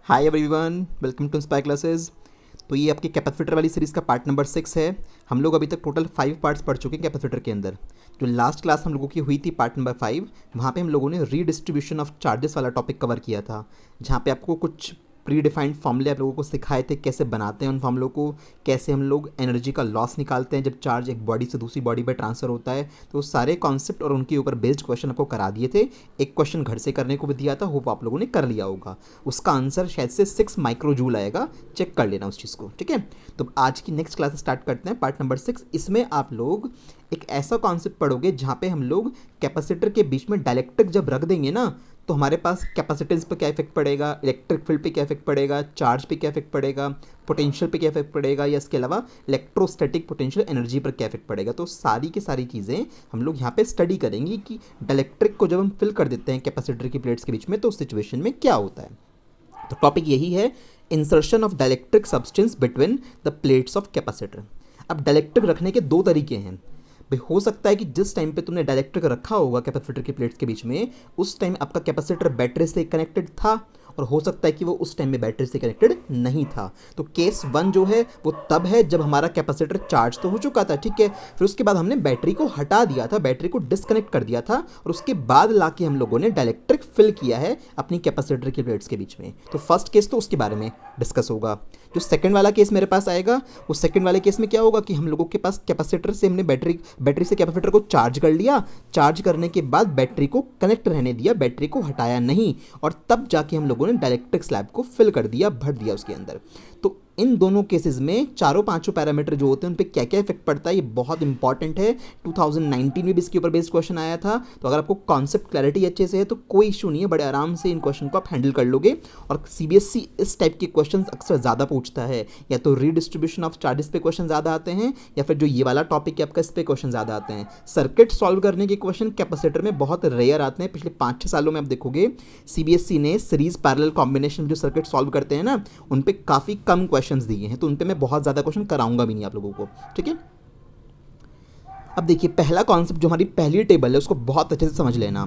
Hi everyone, welcome to Inspire Classes. तो ये आपकी कैपेसिटर वाली सीरीज़ का पार्ट नंबर 6 है। हम लोग अभी तक टोटल 5 पार्ट्स पढ़ चुके हैं कैपेसिटर के अंदर। जो लास्ट क्लास हम लोगों की हुई थी पार्ट नंबर 5, वहाँ पे हम लोगों ने रीडिस्ट्रीब्यूशन ऑफ चार्जेस वाला टॉपिक कवर किया था, जहाँ पे आपको कुछ प्री डिफाइंड फॉर्मूले आप लोगों को सिखाए थे, कैसे बनाते हैं उन फॉर्मूलों को, कैसे हम लोग एनर्जी का लॉस निकालते हैं जब चार्ज एक बॉडी से दूसरी बॉडी पर ट्रांसफ़र होता है। तो सारे कॉन्सेप्ट और उनके ऊपर बेस्ड क्वेश्चन आपको करा दिए थे। एक क्वेश्चन घर से करने को भी दिया था, होप आप लोगों ने कर लिया होगा। उसका आंसर शायद से 6 माइक्रोजूल आएगा, चेक कर लेना उस चीज़ को, ठीक है। तो आज की नेक्स्ट क्लास स्टार्ट करते हैं, पार्ट नंबर 6। इसमें आप लोग एक ऐसा कॉन्सेप्ट पढ़ोगे जहाँ पे हम लोग कैपेसिटर के बीच में डायलेक्ट्रिक जब रख देंगे ना, तो हमारे पास कैपेसिटेंस पर क्या इफेक्ट पड़ेगा, इलेक्ट्रिक फील्ड पे क्या इफेक्ट पड़ेगा, चार्ज पे क्या इफेक्ट पड़ेगा, पोटेंशियल पे क्या इफेक्ट पड़ेगा, या इसके अलावा इलेक्ट्रोस्टैटिक पोटेंशियल एनर्जी पर क्या इफेक्ट पड़ेगा। तो सारी की सारी चीज़ें हम लोग यहाँ पे स्टडी करेंगे कि डायलेक्ट्रिक को जब हम फिल कर देते हैं कैपेसिटर की प्लेट्स के बीच में, तो उस सिचुएशन में क्या होता है। तो टॉपिक यही है, insertion of dielectric substance between the plates of capacitor. अब डायलेक्ट्रिक रखने के दो तरीके हैं भाई। हो सकता है कि जिस टाइम पे तुमने डायलेक्ट्रिक रखा होगा कैपेसिटर की प्लेट्स के बीच में, उस टाइम आपका कैपेसिटर बैटरी से कनेक्टेड था, और हो सकता है कि वो उस टाइम में बैटरी से कनेक्टेड नहीं था। तो केस 1 जो है वो तब है जब हमारा कैपेसिटर चार्ज तो हो चुका था, ठीक है, फिर उसके बाद हमने बैटरी को हटा दिया था, बैटरी को डिस्कनेक्ट कर दिया था, और उसके बाद लाके हम लोगों ने डायलेक्ट्रिक फिल किया है अपनी कैपेसिटर की प्लेट्स के बीच में। तो फर्स्ट केस तो उसके बारे में डिस्कस होगा। जो सेकंड वाला केस मेरे पास आएगा, वो सेकंड वाले केस में क्या होगा कि हम लोगों के पास कैपेसिटर से हमने बैटरी से कैपेसिटर को चार्ज कर लिया, चार्ज करने के बाद बैटरी को कनेक्ट रहने दिया, बैटरी को हटाया नहीं, और तब जाके हम लोगों ने डायलेक्ट्रिक स्लैब को फिल कर दिया, भर दिया उसके अंदर। तो इन दोनों केसेस में चारों पांचों पैरामीटर जो होते हैं उन पे क्या क्या इफेक्ट पड़ता है, ये बहुत इंपॉर्टेंट है। 2019 में भी इसके ऊपर बेस्ड क्वेश्चन आया था। तो अगर आपको कॉन्सेप्ट क्लैरिटी अच्छे से है तो कोई इशू नहीं है, बड़े आराम से इन क्वेश्चन को आप हैंडल कर लोगे। और सीबीएसई इस टाइप के क्वेश्चन अक्सर ज़्यादा पूछता है, या तो रीडिस्ट्रीब्यूशन ऑफ चार्जेस पे क्वेश्चन ज़्यादा आते हैं, या फिर जो ये वाला टॉपिक है आपका, इस पे क्वेश्चन ज़्यादा आते हैं। सर्किट सॉल्व करने के क्वेश्चन कैपेसिटर में बहुत रेयर आते हैं। पिछले 5-6 सालों में आप देखोगे सीबीएसई ने सीरीज पैरेलल कॉम्बिनेशन जो सर्किट सॉल्व करते हैं ना, उन पे काफ़ी कम क्वेश्चंस दिए हैं, तो उन पे मैं बहुत ज़्यादा क्वेश्चन कराऊंगा भी नहीं आप लोगों को, ठीक है। अब देखिए, पहला कॉन्सेप्ट जो हमारी पहली टेबल है उसको बहुत अच्छे से समझ लेना।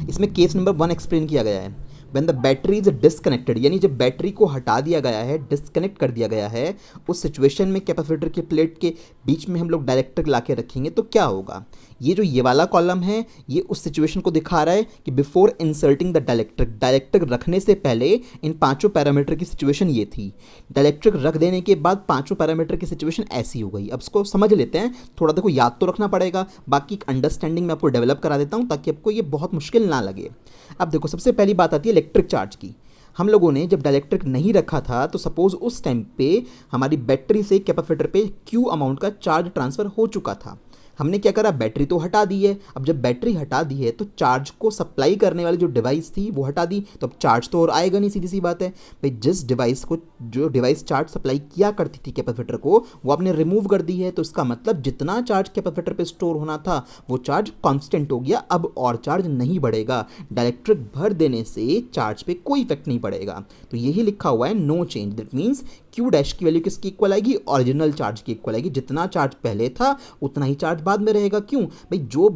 इसमें केस नंबर 1 एक्सप्लेन किया गया है। When the battery is disconnected, यानी जब बैटरी को हटा दिया गया है, डिस्कनेक्ट कर दिया गया है, उस सिचुएशन में कैपेसिटर के प्लेट के बीच में हम लोग डायलेक्ट्रिक ला के रखेंगे तो क्या होगा। ये जो ये वाला कॉलम है, ये उस सिचुएशन को दिखा रहा है कि बिफोर इंसर्टिंग द डायलेक्ट्रिक रखने से पहले इन पांचों पैरामीटर की सिचुएशन ये थी। डायलेक्ट्रिक रख देने के बाद पांचों पैरामीटर की सिचुएशन ऐसी हो गई। अब इसको समझ लेते हैं, थोड़ा देखो याद तो रखना पड़ेगा, बाकी अंडरस्टैंडिंग में आपको डेवलप करा देता हूँ ताकि आपको ये बहुत मुश्किल ना लगे। अब देखो, सबसे पहली बात आती है इलेक्ट्रिक चार्ज की। हम लोगों ने जब डायलेक्ट्रिक नहीं रखा था तो सपोज उस टाइम पे हमारी बैटरी से कैपेसिटर पे क्यू अमाउंट का चार्ज ट्रांसफ़र हो चुका था। हमने क्या करा, बैटरी तो हटा दी है। अब जब बैटरी हटा दी है तो चार्ज को सप्लाई करने वाली जो डिवाइस थी वो हटा दी, तो अब चार्ज तो और आएगा नहीं, सीधी सी बात है भाई। जिस डिवाइस को जो डिवाइस चार्ज सप्लाई किया करती थी कैपेसिटर को, वो आपने रिमूव कर दी है। तो इसका मतलब जितना चार्ज कैपेसिटर पे स्टोर होना था वो चार्ज कांस्टेंट हो गया, अब और चार्ज नहीं बढ़ेगा। डायलेक्ट्रिक भर देने से चार्ज पे कोई इफेक्ट नहीं पड़ेगा। तो यही लिखा हुआ है no change. That means Q dash की वैल्यू किसकी इक्वल आएगी, ओरिजिनल चार्ज की इक्वल आएगी। जितना चार्ज पहले था उतना ही चार्ज बाद में रहेगा। क्यों भाई, जो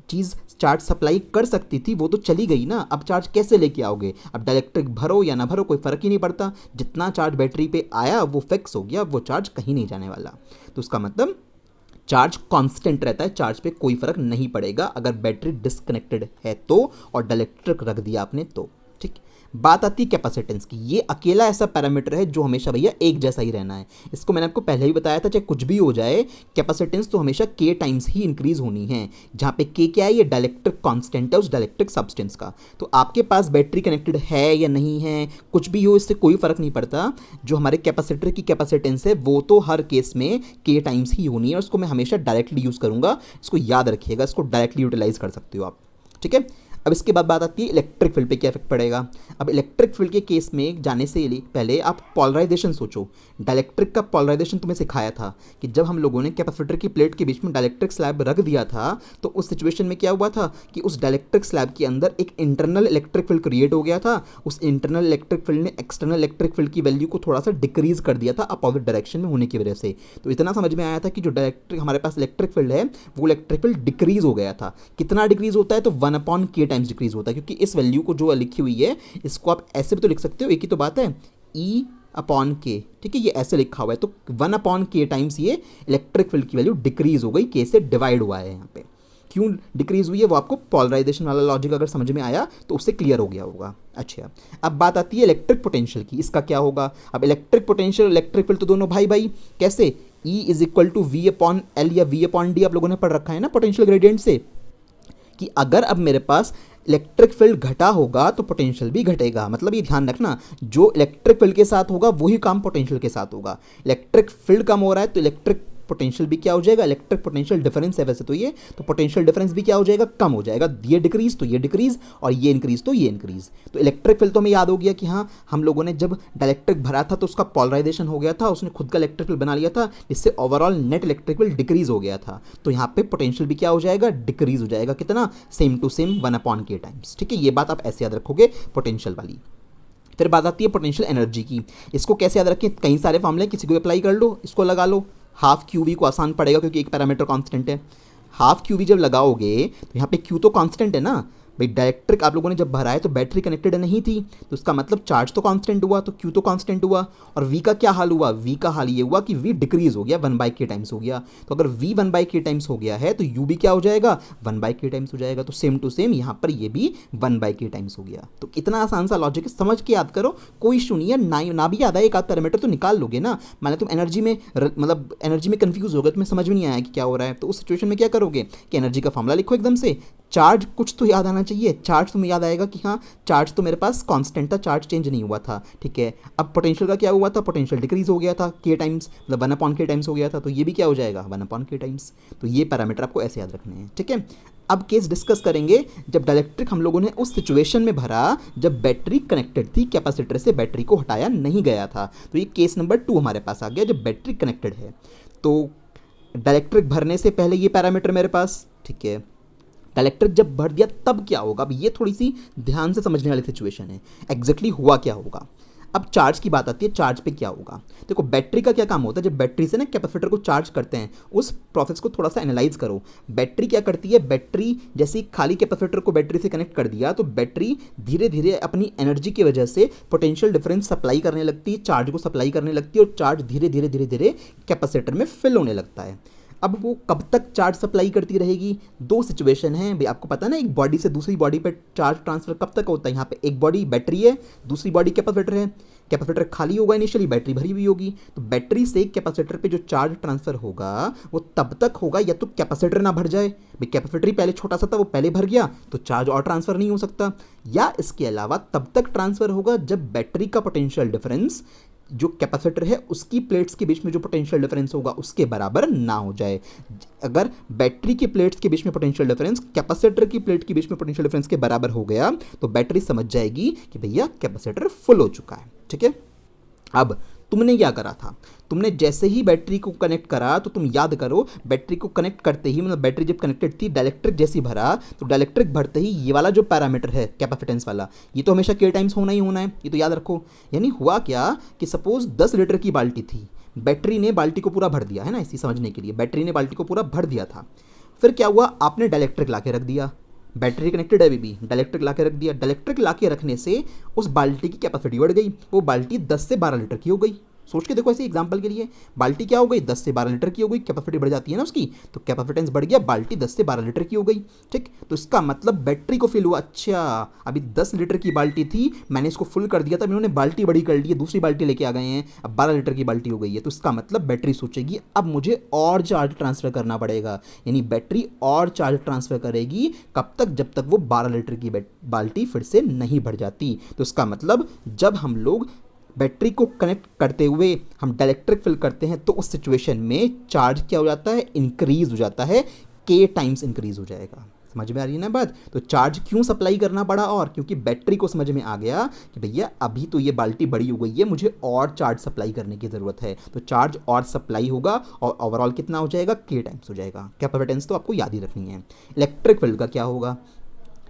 चीज़ चार्ज सप्लाई कर सकती थी वो तो चली गई ना, अब चार्ज कैसे लेके आओगे। अब डायलेक्ट्रिक भरो या ना भरो कोई फ़र्क ही नहीं पड़ता, जितना चार्ज बैटरी पे आया वो फिक्स हो गया, वो चार्ज कहीं नहीं जाने वाला। तो उसका मतलब चार्ज कांस्टेंट रहता है, चार्ज पे कोई फ़र्क नहीं पड़ेगा अगर बैटरी डिस्कनेक्टेड है तो, और डायलेक्ट्रिक रख दिया आपने तो, ठीक। बात आती है कैपेसिटेंस की। ये अकेला ऐसा पैरामीटर है जो हमेशा भैया एक जैसा ही रहना है। इसको मैंने आपको पहले ही बताया था, चाहे कुछ भी हो जाए कैपेसिटेंस तो हमेशा के टाइम्स ही इंक्रीज होनी है। जहाँ पे के क्या है, ये डायलेक्ट्रिक कांस्टेंट है उस डायलेक्ट्रिक सब्सटेंस का। तो आपके पास बैटरी कनेक्टेड है या नहीं है, कुछ भी हो, इससे कोई फर्क नहीं पड़ता। जो हमारे कैपेसिटर की कैपेसिटेंस है वो तो हर केस में के टाइम्स ही होनी है, उसको मैं हमेशा डायरेक्टली यूज़ करूँगा। इसको याद रखिएगा, इसको डायरेक्टली यूटिलाइज कर सकते हो आप, ठीक है। अब इसके बाद बात आती है इलेक्ट्रिक फील्ड पे क्या इफेक्ट पड़ेगा। अब इलेक्ट्रिक फील्ड के केस में जाने से पहले आप पोलराइजेशन सोचो। डायलेक्ट्रिक का पोलराइजेशन तुम्हें सिखाया था कि जब हम लोगों ने कैपेसिटर की प्लेट के बीच में डायलेक्ट्रिक स्लैब रख दिया था तो उस सिचुएशन में क्या हुआ था कि उस डायलेक्ट्रिक स्लैब के अंदर एक इंटरनल इलेक्ट्रिक फील्ड क्रिएट हो गया था। उस इंटरनल इलेक्ट्रिक फील्ड ने एक्सटर्नल इलेक्ट्रिक फील्ड की वैल्यू को थोड़ा सा डिक्रीज कर दिया था अपोजिट डायरेक्शन में होने की वजह से। तो इतना समझ में आया था कि जो डायलेक्ट्रिक हमारे पास इलेक्ट्रिक फील्ड है वो इलेक्ट्रिक फील्ड डिक्रीज हो गया था। कितना डिक्रीज होता है, तो 1/k टाइम्स डिक्रीज होता है, क्योंकि इस वैल्यू को जो लिखी हुई है इसको आप ऐसे भी तो लिख सकते हो, एक ही तो बात है, ई अपॉन के, ठीक है, ये ऐसे लिखा हुआ है, तो 1/k टाइम्स ये इलेक्ट्रिक फील्ड की वैल्यू डिक्रीज हो गई, के से डिवाइड हुआ है यहाँ पे। क्यों डिक्रीज हुई है वो आपको पोलराइजेशन वाला लॉजिक अगर समझ में आया तो उससे क्लियर हो गया होगा। अच्छा, अब बात आती है इलेक्ट्रिक पोटेंशियल की, इसका क्या होगा। अब इलेक्ट्रिक पोटेंशियल इलेक्ट्रिक फील्ड तो दोनों भाई भाई, कैसे, E is equal to V upon L या वी अपॉन डी, आप लोगों ने पढ़ रखा है ना पोटेंशियल ग्रेडियंट से, कि अगर अब मेरे पास इलेक्ट्रिक फील्ड घटा होगा तो पोटेंशियल भी घटेगा। मतलब ये ध्यान रखना, जो इलेक्ट्रिक फील्ड के साथ होगा वही काम पोटेंशियल के साथ होगा। इलेक्ट्रिक फील्ड कम हो रहा है तो इलेक्ट्रिक पोटेंशियल भी क्या हो जाएगा, इलेक्ट्रिक पोटेंशियल डिफरेंस है वैसे तो ये, तो पोटेंशियल डिफरेंस भी क्या हो जाएगा, कम हो जाएगा। ये डिक्रीज तो ये डिक्रीज, और ये इंक्रीज तो ये इंक्रीज। तो इलेक्ट्रिक फील्ड तो हमें याद हो गया कि हाँ, हम लोगों ने जब डाइलेक्ट्रिक भरा था तो उसका पोलराइजेशन हो गया था, उसने खुद का इलेक्ट्रिक फील्ड बना लिया था, जिससे overall net electric field decrease हो गया था। तो यहाँ पे पोटेंशियल भी क्या हो जाएगा, डिक्रीज हो जाएगा। कितना, same to same 1/k times. ठीक है, ये बात आप ऐसे याद रखोगे पोटेंशियल वाली। फिर बात आती है पोटेंशियल एनर्जी की। इसको कैसे याद रखें, कई सारे फॉर्मूले, किसी को अप्लाई कर लो, इसको लगा लो। हाफ क्यू वी को आसान पड़ेगा क्योंकि एक पैरामीटर कांस्टेंट है। हाफ क्यू वी जब लगाओगे तो यहाँ पे क्यू तो कांस्टेंट है ना भाई, डाइलेक्ट्रिक आप लोगों ने जब भरा है तो बैटरी कनेक्टेड नहीं थी, तो इसका मतलब चार्ज तो कांस्टेंट हुआ, तो क्यू तो कांस्टेंट हुआ। और वी का क्या हाल हुआ, वी का हाल ये हुआ कि वी डिक्रीज हो गया, 1/k टाइम्स हो गया। तो अगर वी 1/k टाइम्स हो गया है तो यू भी क्या हो जाएगा, 1/k टाइम्स हो जाएगा। तो सेम टू सेम यहाँ पर ये भी 1/k टाइम्स हो गया। तो इतना आसान सा लॉजिक है, समझ के याद करो, कोई इशू नहीं है। ना भी याद आए, एक आध पैरामीटर तो निकाल लोगे ना। मान लो तुम एनर्जी में मतलब एनर्जी में कंफ्यूज हो गए, तुम्हें समझ में नहीं आया कि क्या हो रहा है, तो उस सिचुएशन में क्या करोगे कि एनर्जी का फॉर्मूला लिखो एकदम से। चार्ज कुछ तो याद आना चाहिए, चार्ज तुम्हें याद आएगा कि हाँ चार्ज तो मेरे पास कांस्टेंट था, चार्ज चेंज नहीं हुआ था। ठीक है, अब पोटेंशियल का क्या हुआ था, पोटेंशियल डिक्रीज हो गया था k टाइम्स, मतलब 1/k टाइम्स हो गया था, तो ये भी क्या हो जाएगा 1/k टाइम्स। तो ये पैरामीटर आपको ऐसे याद रखने हैं। ठीक है, अब केस डिस्कस करेंगे जब डाइलेक्ट्रिक हम लोगों ने उस सिचुएशन में भरा जब बैटरी कनेक्टेड थी, कैपेसिटर से बैटरी को हटाया नहीं गया था। तो ये केस नंबर 2 हमारे पास आ गया जब बैटरी कनेक्टेड है। तो डाइलेक्ट्रिक भरने से पहले ये पैरामीटर मेरे पास, ठीक है, डाइलेक्ट्रिक जब भर दिया तब क्या होगा। अब ये थोड़ी सी ध्यान से समझने वाली सिचुएशन है, एग्जैक्टली हुआ क्या होगा। अब चार्ज की बात आती है, चार्ज पे क्या होगा। देखो बैटरी का क्या काम होता है, जब बैटरी से ना कैपेसिटर को चार्ज करते हैं, उस प्रोसेस को थोड़ा सा एनालाइज करो। बैटरी क्या करती है, बैटरी जैसे खाली कैपेसिटर को बैटरी से कनेक्ट कर दिया तो बैटरी धीरे धीरे अपनी एनर्जी की वजह से पोटेंशियल डिफरेंस सप्लाई करने लगती है, चार्ज को सप्लाई करने लगती है, और चार्ज धीरे धीरे धीरे धीरे कैपेसिटर में फिल होने लगता है। अब वो कब तक चार्ज सप्लाई करती रहेगी, दो सिचुएशन है भाई, आपको पता है ना, एक बॉडी से दूसरी बॉडी पे चार्ज ट्रांसफर कब तक होता है। यहाँ पे एक बॉडी बैटरी है, दूसरी बॉडी कैपेसिटर है। कैपेसिटर खाली होगा इनिशियली, बैटरी भरी हुई होगी, तो बैटरी से कैपेसिटर पे जो चार्ज ट्रांसफर होगा वो तब तक होगा या तो कैपेसिटर ना भर जाए, भाई कैपेसिटर ही पहले छोटा सा था वो पहले भर गया तो चार्ज और ट्रांसफर नहीं हो सकता, या इसके अलावा तब तक ट्रांसफर होगा जब बैटरी का पोटेंशियल डिफरेंस जो कैपेसिटर है उसकी प्लेट्स के बीच में जो पोटेंशियल डिफरेंस होगा उसके बराबर ना हो जाए। अगर बैटरी की प्लेट्स के बीच में पोटेंशियल डिफरेंस कैपेसिटर की प्लेट के बीच में पोटेंशियल डिफरेंस के बराबर हो गया तो बैटरी समझ जाएगी कि भैया कैपेसिटर फुल हो चुका है। ठीक है, अब तुमने क्या करा था, तुमने जैसे ही बैटरी को कनेक्ट करा तो तुम याद करो, बैटरी को कनेक्ट करते ही मतलब बैटरी जब कनेक्टेड थी, डाइलेक्ट्रिक जैसी भरा तो डाइलेक्ट्रिक भरते ही ये वाला जो पैरामीटर है कैपेसिटेंस वाला, ये तो हमेशा k टाइम्स होना ही होना है, ये तो याद रखो। यानी हुआ क्या कि सपोज 10 लीटर की बाल्टी थी, बैटरी ने बाल्टी को पूरा भर दिया है ना, इसी समझने के लिए बैटरी ने बाल्टी को पूरा भर दिया था। फिर क्या हुआ, आपने डाइलेक्ट्रिक ला के रख दिया, बैटरी कनेक्टेड है अभी भी, डाइलेक्ट्रिक ला के रख दिया। डाइलेक्ट्रिक ला के रखने से उस बाल्टी की कैपेसिटी बढ़ गई, वो बाल्टी 10 से 12 लीटर की हो गई। सोच के देखो ऐसे एग्जांपल के लिए, बाल्टी क्या हो गई 10 से 12 लीटर की हो गई, कैपेसिटी बढ़ जाती है ना उसकी, तो कैपेसिटेंस बढ़ गया, बाल्टी 10 से 12 लीटर की हो गई। ठीक, तो इसका मतलब बैटरी को फील हुआ, अच्छा अभी 10 लीटर की बाल्टी थी, मैंने इसको फुल कर दिया था, इन्होंने बाल्टी बड़ी कर ली है, दूसरी बाल्टी लेके आ गए हैं, अब 12 लीटर की बाल्टी हो गई है। तो इसका मतलब बैटरी सोचेगी अब मुझे और चार्ज ट्रांसफर करना पड़ेगा, यानी बैटरी और चार्ज ट्रांसफर करेगी कब तक, जब तक वो 12 लीटर की बाल्टी फिर से नहीं भर जाती। तो इसका मतलब जब हम लोग बैटरी को कनेक्ट करते हुए हम डाइलेक्ट्रिक फिल करते हैं तो उस सिचुएशन में चार्ज क्या हो जाता है, इंक्रीज हो जाता है, k टाइम्स इंक्रीज हो जाएगा। समझ में आ रही है ना बात। तो चार्ज क्यों सप्लाई करना पड़ा, और क्योंकि बैटरी को समझ में आ गया कि भैया अभी तो ये बाल्टी बड़ी हो गई है, मुझे और चार्ज सप्लाई करने की ज़रूरत है, तो चार्ज और सप्लाई होगा और ओवरऑल कितना हो जाएगा, k टाइम्स हो जाएगा। कैपेसिटेंस तो आपको याद ही रखनी है। इलेक्ट्रिक फील्ड का क्या होगा,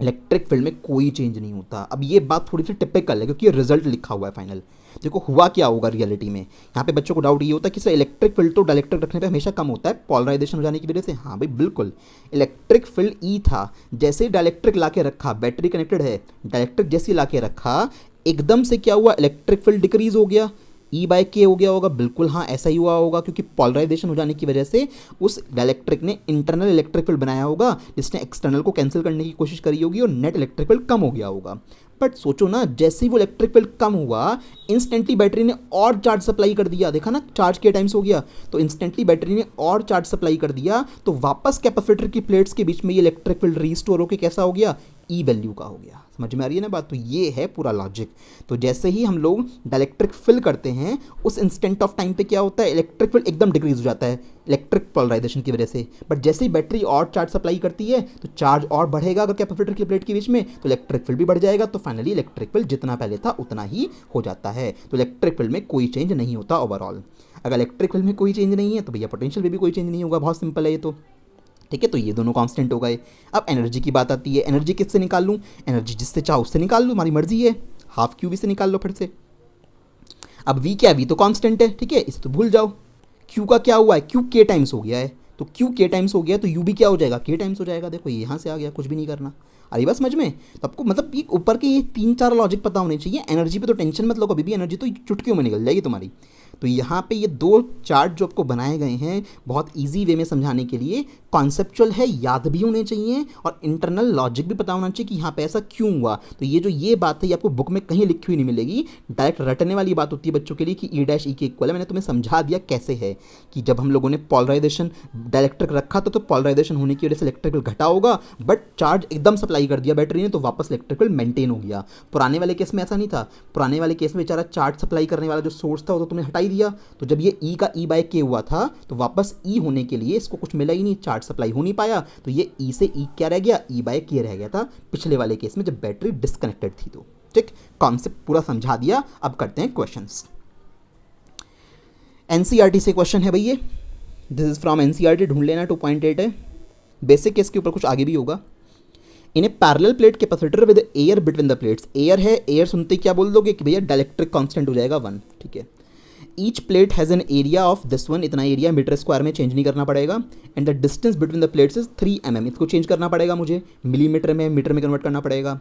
इलेक्ट्रिक फील्ड में कोई चेंज नहीं होता। अब ये बात थोड़ी सी टिपिकल है क्योंकि ये रिजल्ट लिखा हुआ है फाइनल। देखो हुआ क्या होगा रियलिटी में, यहाँ पे बच्चों को डाउट ये होता है कि सर इलेक्ट्रिक फील्ड तो डाइलेक्ट्रिक रखने पे हमेशा कम होता है पॉलराइजेशन हो जाने की वजह से। हाँ भाई बिल्कुल, इलेक्ट्रिक फील्ड ई था, जैसे ही डाइलेक्ट्रिक ला के रखा, बैटरी कनेक्टेड है, डाइलेक्ट्रिक जैसे ला के रखा, एकदम से क्या हुआ, इलेक्ट्रिक फील्ड डिक्रीज हो गया, ई बाय के हो गया होगा, बिल्कुल हाँ ऐसा ही हुआ होगा, क्योंकि पॉलराइजेशन हो जाने की वजह से उस डाइलेक्ट्रिक ने इंटरनल इलेक्ट्रिक फील्ड बनाया होगा जिसने एक्सटर्नल को कैंसिल करने की कोशिश करी होगी और नेट इलेक्ट्रिक फील्ड कम हो गया होगा। बट सोचो ना, जैसे ही वो इलेक्ट्रिक फील्ड कम हुआ, इंस्टेंटली बैटरी ने और चार्ज सप्लाई कर दिया। देखा ना, चार्ज के टाइम्स हो गया, तो इंस्टेंटली बैटरी ने और चार्ज सप्लाई कर दिया, तो वापस कैपेसिटर की प्लेट्स के बीच में ये इलेक्ट्रिक फील्ड रीस्टोर होकर कैसा हो गया, ई वैल्यू का हो गया। समझ में आ रही है ना बात? तो ये है पूरा लॉजिक। तो जैसे ही हम लोग डाइलेक्ट्रिक फिल करते हैं, उस इंस्टेंट ऑफ टाइम पे क्या होता है, इलेक्ट्रिक फील्ड एकदम डिक्रीज हो जाता है इलेक्ट्रिक पोलराइजेशन की वजह से। बट जैसे ही बैटरी और चार्ज सप्लाई करती है, तो चार्ज और बढ़ेगा अगर कैपेसिटर की प्लेट के बीच में, तो इलेक्ट्रिक फील्ड भी बढ़ जाएगा। तो फाइनली इलेक्ट्रिक फील्ड जितना पहले था उतना ही हो जाता है। तो इलेक्ट्रिक फील्ड में कोई चेंज नहीं होता ओवरऑल। अगर इलेक्ट्रिक फील्ड में कोई चेंज नहीं है तो भैया पोटेंशियल में भी कोई चेंज नहीं होगा। बहुत सिंपल है ये तो। ठीक है, तो ये दोनों कांस्टेंट हो गए। अब एनर्जी की बात आती है। एनर्जी किससे निकाल लूँ? एनर्जी जिससे चाहो उससे निकाल लूँ, हमारी मर्जी है। हाफ क्यू वी से निकाल लो फिर से। अब वी क्या है, वी तो कांस्टेंट है, ठीक है, इसे तो भूल जाओ। क्यू का क्या हुआ है, क्यू के टाइम्स हो गया है, तो क्यू के टाइम्स हो गया तो यू भी क्या हो जाएगा, के टाइम्स हो जाएगा। देखो ये यहाँ से आ गया, कुछ भी नहीं करना। अरे बस समझ में, तो आपको मतलब ये ऊपर के ये 3-4 लॉजिक पता होने चाहिए। एनर्जी पे तो टेंशन मत लो कभी भी, एनर्जी तो चुटकियों में निकल जाएगी तुम्हारी। तो यहाँ पे ये 2 चार्ट जो आपको बनाए गए हैं बहुत इजी वे में समझाने के लिए, कॉन्सेप्चुअल है, याद भी होने चाहिए और इंटरनल लॉजिक भी पता होना चाहिए कि यहाँ पे ऐसा क्यों हुआ। तो ये बात है, ये आपको बुक में कहीं लिखी हुई नहीं मिलेगी, डायरेक्ट रटने वाली बात होती है बच्चों के लिए कि ई डैश ई के इक्वल है। मैंने तुम्हें समझा दिया कैसे है कि जब हम लोगों ने पॉलराइजेशन डाइलेक्ट्रिक रखा तो पॉलराइजेशन होने की वजह से इलेक्ट्रिकल घटा होगा, बट चार्ज एकदम सप्लाई कर दिया बैटरी ने तो वापस इलेक्ट्रिकल मेंटेन हो गया। पुराने वाले केस में ऐसा नहीं था। पुराने वाले केस में बेचारा चार्ज सप्लाई करने वाला जो सोर्स था वो तो तुमने हटा ही दिया। तो जब ये ई का ई बाय के हुआ था तो वापस ई होने के लिए इसको कुछ मिला ही नहीं, चार्ज सप्लाई हो नहीं पाया, तो ये ई से ई क्या रह गया, ई बाय के रह गया था पिछले वाले केस में जब बैटरी डिस्कनेक्टेड थी। तो ठीक, कॉन्सेप्ट पूरा समझा दिया। अब करते हैं क्वेश्चंस। एनसीईआरटी से क्वेश्चन है भैया, दिस इज फ्रॉम एनसीईआरटी, ढूंढ लेना, 2.8 है। बेसिक केस के ऊपर कुछ आगे भी होगा। In a parallel plate capacitor with air between the plates, air है, एयर सुनते क्या बोल दोगे कि भैया डाइलेक्ट्रिक कांस्टेंट हो जाएगा 1, ठीक है। Each plate has an area of this one, इतना एरिया मीटर स्क्वायर में चेंज नहीं करना पड़ेगा, and the distance between the plates is 3 mm, इसको चेंज करना पड़ेगा मुझे, मिलीमीटर में मीटर में कन्वर्ट करना पड़ेगा।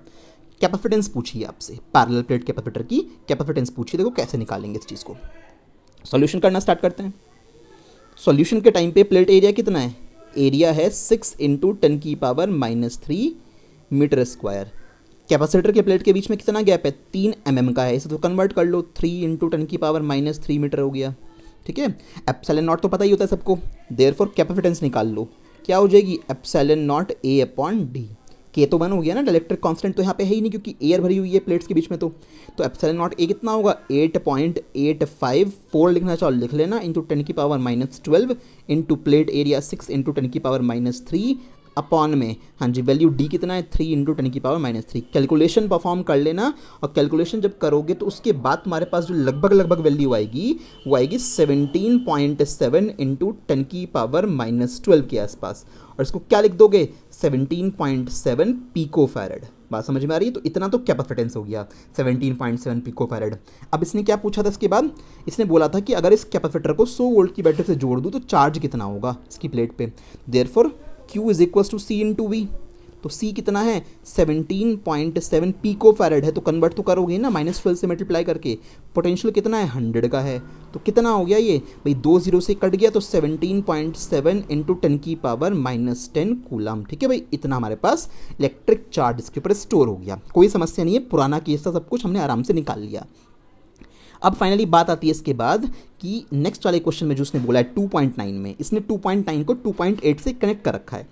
कैपेसिटेंस पूछिए आपसे, पैरेलल प्लेट कैपेसिटर की कैपेसिटेंस पूछिए, देखो कैसे निकालेंगे इस चीज़ को। सॉल्यूशन करना स्टार्ट करते हैं। सॉल्यूशन के टाइम पे प्लेट एरिया कितना है, एरिया है 6 × 10⁻³ मीटर स्क्वायर। कैपेसिटर के प्लेट के बीच में कितना गैप है, 3 mm का है, इसे तो कन्वर्ट कर लो, 3 × 10⁻³ मीटर हो गया, ठीक है। एप्सिलॉन नॉट तो पता ही होता है सबको, देयरफॉर कैपेसिटेंस निकाल लो, क्या हो जाएगी, एप्सिलॉन नॉट A/d। के तो 1 हो गया ना, डाइलेक्ट्रिक कांस्टेंट तो यहाँ पे है ही नहीं क्योंकि एयर भरी हुई है प्लेट्स के बीच में। तो एप्सिलॉन नॉट A कितना होगा, 8.854 लिखना चाहो लिख लेना, into 10⁻12 into plate area 6 × 10⁻³ upon में, हाँ जी, वैल्यू डी कितना है, 3 × 10⁻³ कैलकुलेशन परफॉर्म कर लेना। और कैलकुलेशन जब करोगे तो उसके बाद तुम्हारे पास जो लगभग वैल्यू आएगी वो आएगी 17.7 × 10⁻12 के आसपास। और इसको क्या लिख दोगे, 17.7 पिकोफैरड। बात समझ में आ रही है? तो इतना तो कैपेसिटेंस हो गया, 17.7 पिकोफैरड। अब इसने क्या पूछा था इसके बाद, इसने बोला था कि अगर इस कैपेसिटर को 100 वोल्ट की बैटरी से जोड़ दूँ तो चार्ज कितना होगा इसकी प्लेट पे। देयरफॉर Q = C × V, तो C कितना है, 17.7 पिकोफैरड है, तो कन्वर्ट तो करोगे ना -12 से मल्टीप्लाई करके। पोटेंशियल कितना है, 100 का है, तो कितना हो गया ये भाई, 2 0 से कट गया तो 17.7 × 10⁻10 कूलम, ठीक है भाई। इतना हमारे पास इलेक्ट्रिक चार्ज इसके ऊपर स्टोर हो गया, कोई समस्या नहीं है, पुराना केस था, सब कुछ हमने आराम से निकाल लिया। अब फाइनली बात आती है इसके बाद कि नेक्स्ट वाले क्वेश्चन में जो उसने बोला है 2.9 में, इसने 2.9 को 2.8 से कनेक्ट कर रखा है।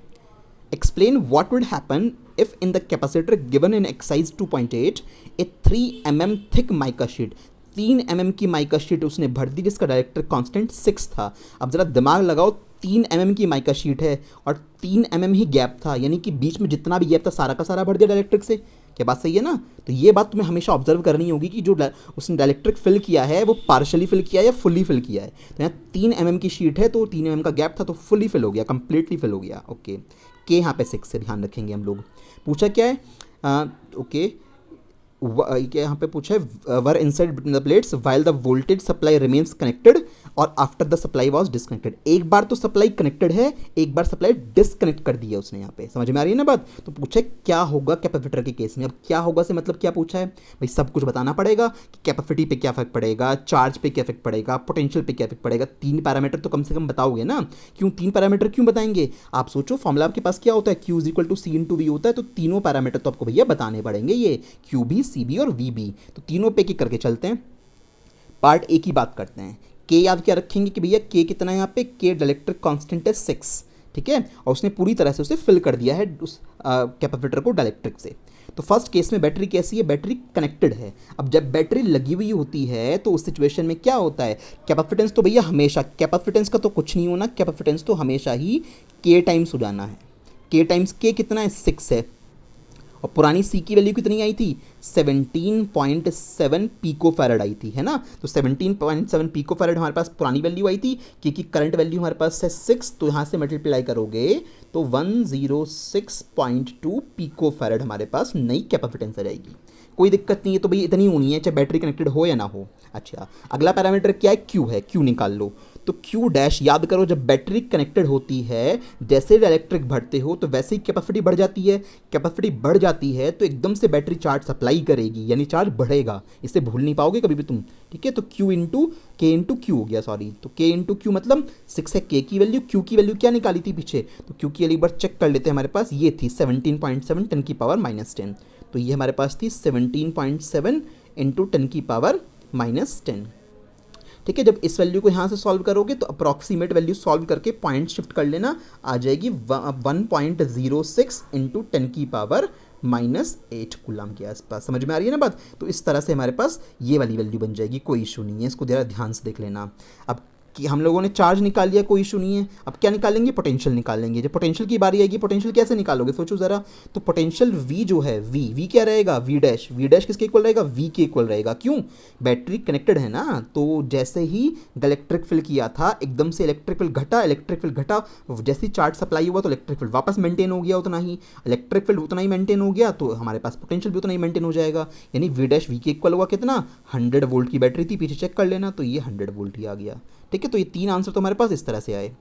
Explain what would happen if in the capacitor given in exercise 2.8 A 3 mm thick mica sheet, 3 mm की माइका शीट उसने भर दी जिसका डाइलेक्ट्रिक कांस्टेंट 6 था। अब जरा दिमाग लगाओ, 3 mm की माइका शीट है और 3 mm ही गैप था, यानी कि बीच में जितना भी गैप था सारा का सारा भर दिया डाइलेक्ट्रिक से। क्या बात सही है ना? तो ये बात तुम्हें हमेशा ऑब्जर्व करनी होगी कि जो उसने डाइलेक्ट्रिक फिल किया है वो पार्शली फिल किया है या फुल्ली फिल किया है। तो यहाँ 3 mm की शीट है तो 3 mm का गैप था तो फुल्ली फिल हो गया, कंप्लीटली फिल हो गया। ओके, के यहाँ पे 6 से ध्यान रखेंगे हम लोग। पूछा क्या है, ओके, क्या यहाँ पे पूछा है, were inside between the plates while the voltage supply remains connected और after the supply was disconnected. एक बार तो सप्लाई कनेक्टेड है, एक बार सप्लाई डिस्कनेक्ट कर दी है उसने। यहाँ पे समझ में आ रही है ना बात। तो पूछा है क्या होगा कैपेसिटर के केस में। अब क्या होगा से मतलब क्या पूछा है भाई, सब कुछ बताना पड़ेगा कि कैपेसिटी पे क्या इफेक्ट पड़ेगा, चार्ज पे क्या इफेक्ट पड़ेगा, पोटेंशियल पे क्या इफेक्ट पड़ेगा। तीन पैरामीटर तो कम से कम बताओगे ना। क्यों तीन पैरामीटर क्यों बताएंगे, आप सोचो फॉर्मूला आपके पास क्या होता है, Q is equal to C into V होता है। तो तीनों पैरामीटर तो आपको भैया बताने पड़ेंगे, ये क्यू बी, सी बी और वी बी। तो तीनों पे एक करके चलते हैं। पार्ट ए की बात करते हैं। के याद क्या रखेंगे कि भैया के कितना है यहाँ पे, के डाइलेक्ट्रिक कांस्टेंट है 6, ठीक है। और उसने पूरी तरह से उसे फिल कर दिया है उस कैपेसिटर को डाइलेक्ट्रिक से। तो फर्स्ट केस में बैटरी कैसी है, बैटरी कनेक्टेड है। अब जब बैटरी लगी हुई होती है तो उस सिचुएशन में क्या होता है, कैपेसिटेंस तो भैया हमेशा, कैपेसिटेंस का तो कुछ नहीं होना, कैपेसिटेंस तो हमेशा ही के टाइम्स हो जाना है। के टाइम्स के कितना है, 6 है। और पुरानी सी की वैल्यू कितनी आई थी, 17.7 पिको फैरेड आई थी, है ना। तो 17.7 पिको फैरेड हमारे पास पुरानी वैल्यू आई थी, क्योंकि करंट वैल्यू हमारे पास है 6, तो यहाँ से मल्टीप्लाई करोगे तो 106.2 पिको फैरेड हमारे पास नई कैपेसिटेंस आ जाएगी। कोई दिक्कत नहीं है, तो भाई इतनी होनी है चाहे बैटरी कनेक्टेड हो या ना हो। अच्छा, अगला पैरामीटर क्या है, क्यू है, क्यू निकाल लो। तो क्यू डैश याद करो, जब बैटरी कनेक्टेड होती है, जैसे इलेक्ट्रिक भरते हो तो वैसे ही कैपेसिटी बढ़ जाती है। कैपेसिटी बढ़ जाती है तो एकदम से बैटरी चार्ज सप्लाई करेगी, यानी चार्ज बढ़ेगा। इसे भूल नहीं पाओगे कभी भी तुम, ठीक है। तो क्यू इंटू के इंटू क्यू हो गया, सॉरी। तो के इंटू क्यू मतलब 6 है के की वैल्यू, क्यू की वैल्यू क्या निकाली थी पीछे, तो क्यू की वैल्यू एक बार चेक कर लेते हैं। हमारे पास ये थी 17.7 10 की पावर -10। तो ये हमारे पास थी 17.7 इंटू 10 की पावर -10, ठीक है। जब इस वैल्यू को यहाँ से सॉल्व करोगे तो अप्रॉक्सीमेट वैल्यू सॉल्व करके पॉइंट शिफ्ट कर लेना, आ जाएगी 1.06 इंटू 10 की पावर -8 कूलम के आसपास। समझ में आ रही है ना बात। तो इस तरह से हमारे पास ये वाली वैल्यू बन जाएगी, कोई इशू नहीं है, इसको ज़रा ध्यान से देख लेना। अब कि हम लोगों ने चार्ज निकाल लिया, कोई इशू नहीं है। अब क्या निकालेंगे, पोटेंशियल निकालेंगे। जब पोटेंशियल की बारी आएगी, पोटेंशियल कैसे निकालोगे सोचो ज़रा। तो पोटेंशियल वी जो है, वी क्या रहेगा, वी डैश किसके इक्वल रहेगा, वी के इक्वल रहेगा। क्यों, बैटरी कनेक्टेड है ना। तो जैसे ही इलेक्ट्रिक फील्ड किया था, एकदम से इलेक्ट्रिक फील्ड घटा, इलेक्ट्रिक फील्ड घटा, जैसे ही चार्ज सप्लाई हुआ तो इलेक्ट्रिक फील्ड वापस मेंटेन हो गया, उतना ही इलेक्ट्रिक फील्ड उतना ही मेंटेन हो गया, तो हमारे पास पोटेंशियल भी उतना ही मेंटेन हो जाएगा। यानी वी डैश वी के इक्वल हुआ कितना, 100 वोल्ट की बैटरी थी, पीछे चेक कर लेना, तो ये 100 वोल्ट ही आ गया, ठीक है। तो ये तीन आंसर तो हमारे पास इस तरह से आए।